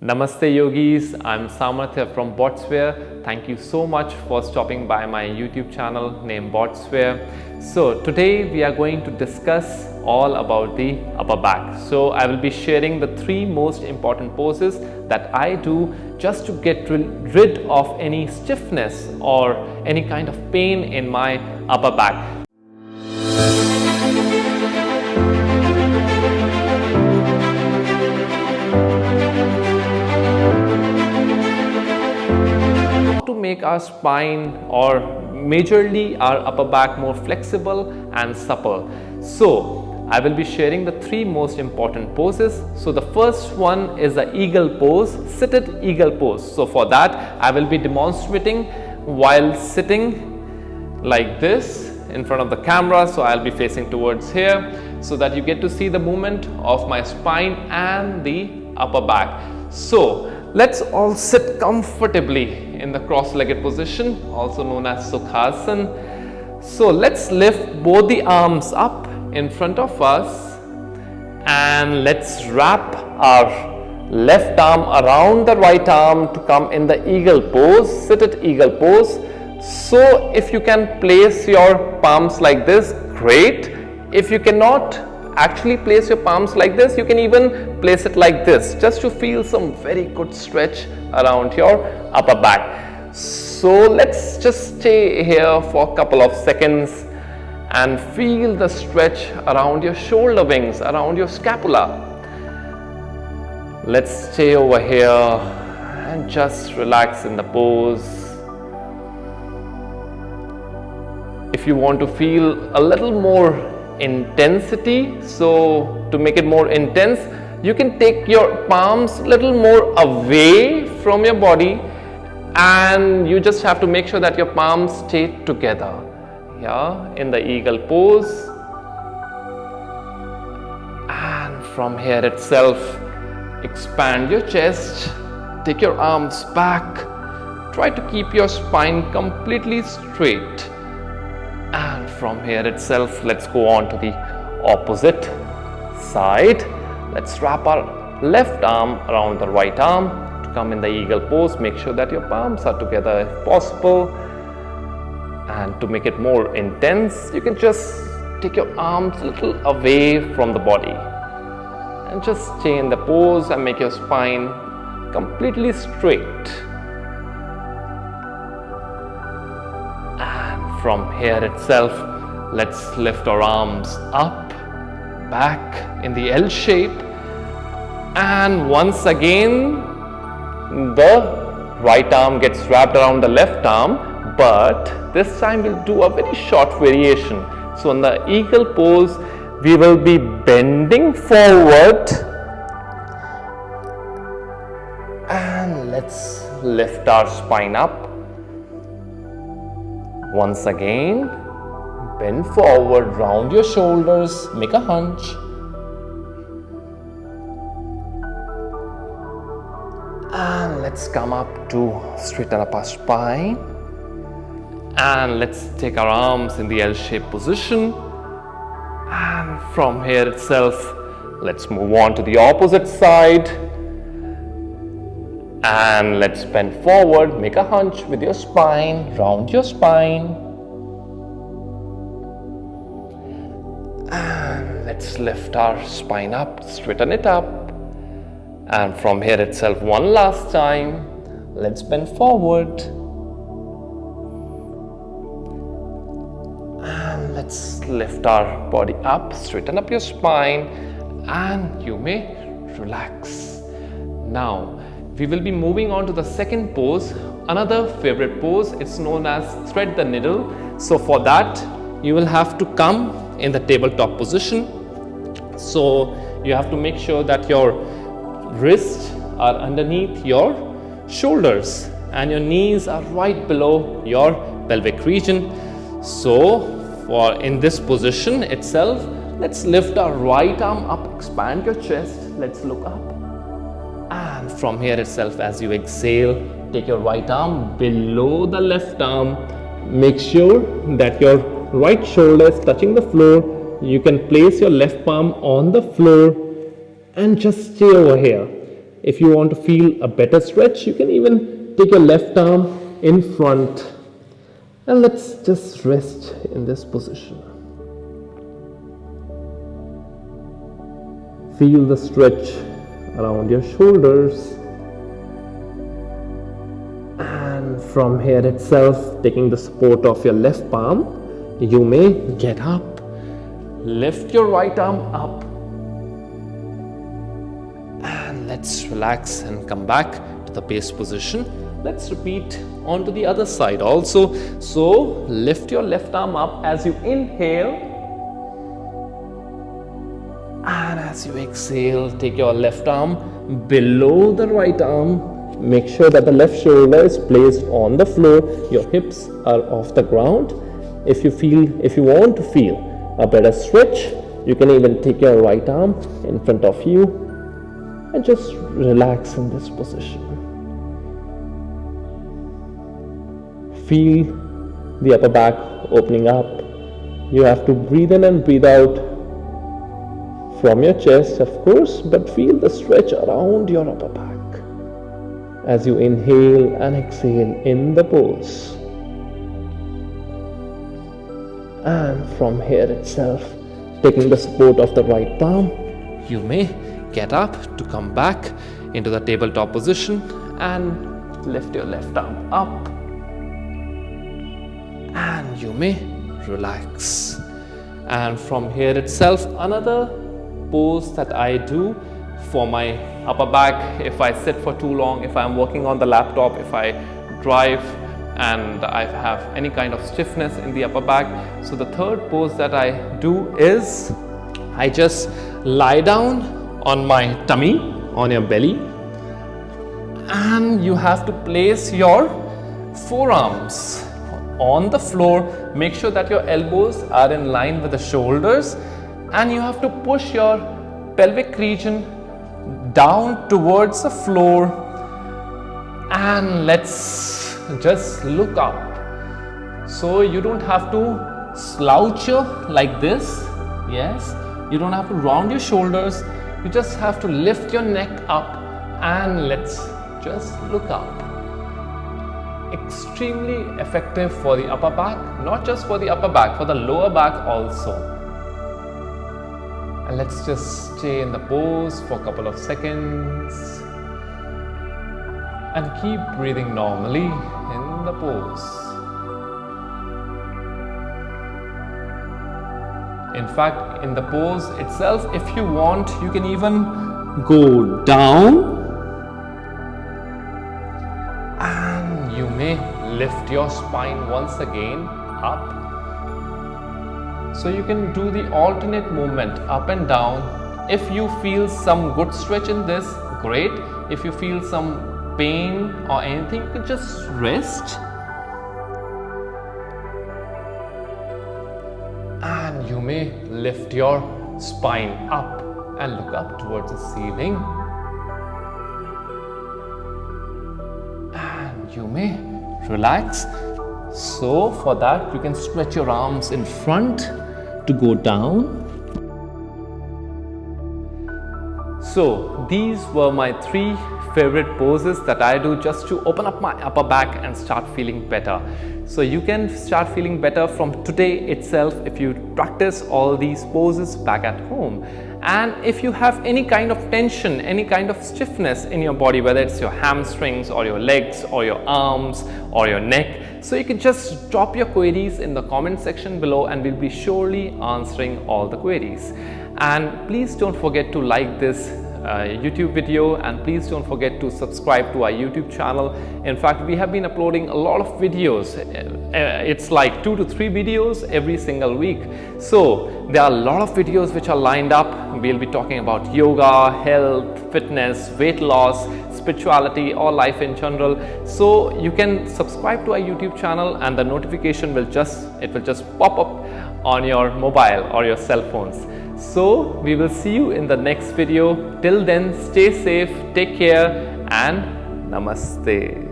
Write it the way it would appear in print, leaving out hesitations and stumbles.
Namaste yogis, I'm Samarthya from Bodsphere. Thank you so much for stopping by my YouTube channel named Bodsphere. So today we are going to discuss all about the upper back. So I will be sharing the three most important poses that I do just to get rid of any stiffness or any kind of pain in my upper back. To make our spine or majorly our upper back more flexible and supple. So I will be sharing the three most important poses. So the first one is the eagle pose, seated eagle pose. So for that I will be demonstrating while sitting like this in front of the camera. So I'll be facing towards here so that you get to see the movement of my spine and the upper back. So let's all sit comfortably in the cross-legged position, also known as Sukhasana. So let's lift both the arms up in front of us and let's wrap our left arm around the right arm to come in the eagle pose, seated eagle pose. So if you can place your palms like this, great. If you cannot actually place your palms like this, you can even place it like this just to feel some very good stretch around your upper back. So let's just stay here for a couple of seconds and feel the stretch around your shoulder wings, around your scapula. Let's stay over here and just relax in the pose. If you want to feel a little more intensity, so to make it more intense, you can take your palms a little more away from your body and you just have to make sure that your palms stay together, in the eagle pose. And from here itself, expand your chest, take your arms back, try to keep your spine completely straight. And from here itself, let's go on to the opposite side. Let's wrap our left arm around the right arm to come in the eagle pose. Make sure that your palms are together if possible. And to make it more intense, you can just take your arms a little away from the body and just stay in the pose and make your spine completely straight. From here itself, let's lift our arms up, back in the L shape, and once again the right arm gets wrapped around the left arm, but this time we'll do a very short variation. So in the eagle pose, we will be bending forward and let's lift our spine up. Once again, bend forward, round your shoulders, make a hunch. And let's come up to straighten up our spine. And let's take our arms in the L-shaped position. And from here itself, let's move on to the opposite side. And let's bend forward, make a hunch with your spine, round your spine. And let's lift our spine up, straighten it up. And from here itself, one last time, let's bend forward. And let's lift our body up, straighten up your spine, and you may relax. Now, we will be moving on to the second pose, another favorite pose. It's known as thread the needle. So for that, you will have to come in the tabletop position. So you have to make sure that your wrists are underneath your shoulders and your knees are right below your pelvic region. So in this position itself, let's lift our right arm up, expand your chest, let's look up. And from here itself, as you exhale, take your right arm below the left arm. Make sure that your right shoulder is touching the floor. You can place your left palm on the floor and just stay over here. If you want to feel a better stretch, you can even take your left arm in front, and let's just rest in this position. Feel the stretch around your shoulders, and from here itself, taking the support of your left palm, you may get up, lift your right arm up, and let's relax and come back to the base position. Let's repeat onto the other side also. So lift your left arm up as you inhale, and as you exhale, take your left arm below the right arm. Make sure that the left shoulder is placed on the floor, your hips are off the ground. If you want to feel a better stretch, you can even take your right arm in front of you and just relax in this position. Feel the upper back opening up. You have to breathe in and breathe out from your chest, of course, but feel the stretch around your upper back as you inhale and exhale in the pose. And from here itself, taking the support of the right palm, you may get up to come back into the tabletop position and lift your left arm up, and you may relax. And from here itself, another pose that I do for my upper back. If I sit for too long, if I'm working on the laptop, if I drive and I have any kind of stiffness in the upper back, so the third pose that I do is I just lie down on my tummy, on your belly, and you have to place your forearms on the floor. Make sure that your elbows are in line with the shoulders, and you have to push your pelvic region down towards the floor, and let's just look up. So you don't have to slouch like this. Yes, you don't have to round your shoulders. You just have to lift your neck up, and let's just look up. Extremely effective for the upper back, not just for the upper back, for the lower back also. And let's just stay in the pose for a couple of seconds and keep breathing normally in the pose. In fact, in the pose itself, if you want, you can even go down, and you may lift your spine once again up. So you can do the alternate movement up and down. If you feel some good stretch in this, great. If you feel some pain or anything, you can just rest. And you may lift your spine up and look up towards the ceiling. And you may relax. So for that, you can stretch your arms in front to go down. So these were my 3 favorite poses that I do just to open up my upper back and start feeling better. So you can start feeling better from today itself if you practice all these poses back at home. And if you have any kind of tension, any kind of stiffness in your body, whether it's your hamstrings or your legs or your arms or your neck, so you can just drop your queries in the comment section below, and we'll be surely answering all the queries. And please don't forget to like this YouTube video, and please don't forget to subscribe to our YouTube channel. In fact, we have been uploading a lot of videos. It's like 2 to 3 videos every single week. So there are a lot of videos which are lined up. We'll be talking about yoga, health, fitness, weight loss, spirituality, or life in general. So you can subscribe to our YouTube channel, and the notification will just pop up on your mobile or your cell phones. So we will see you in the next video. Till then, stay safe, take care, and namaste.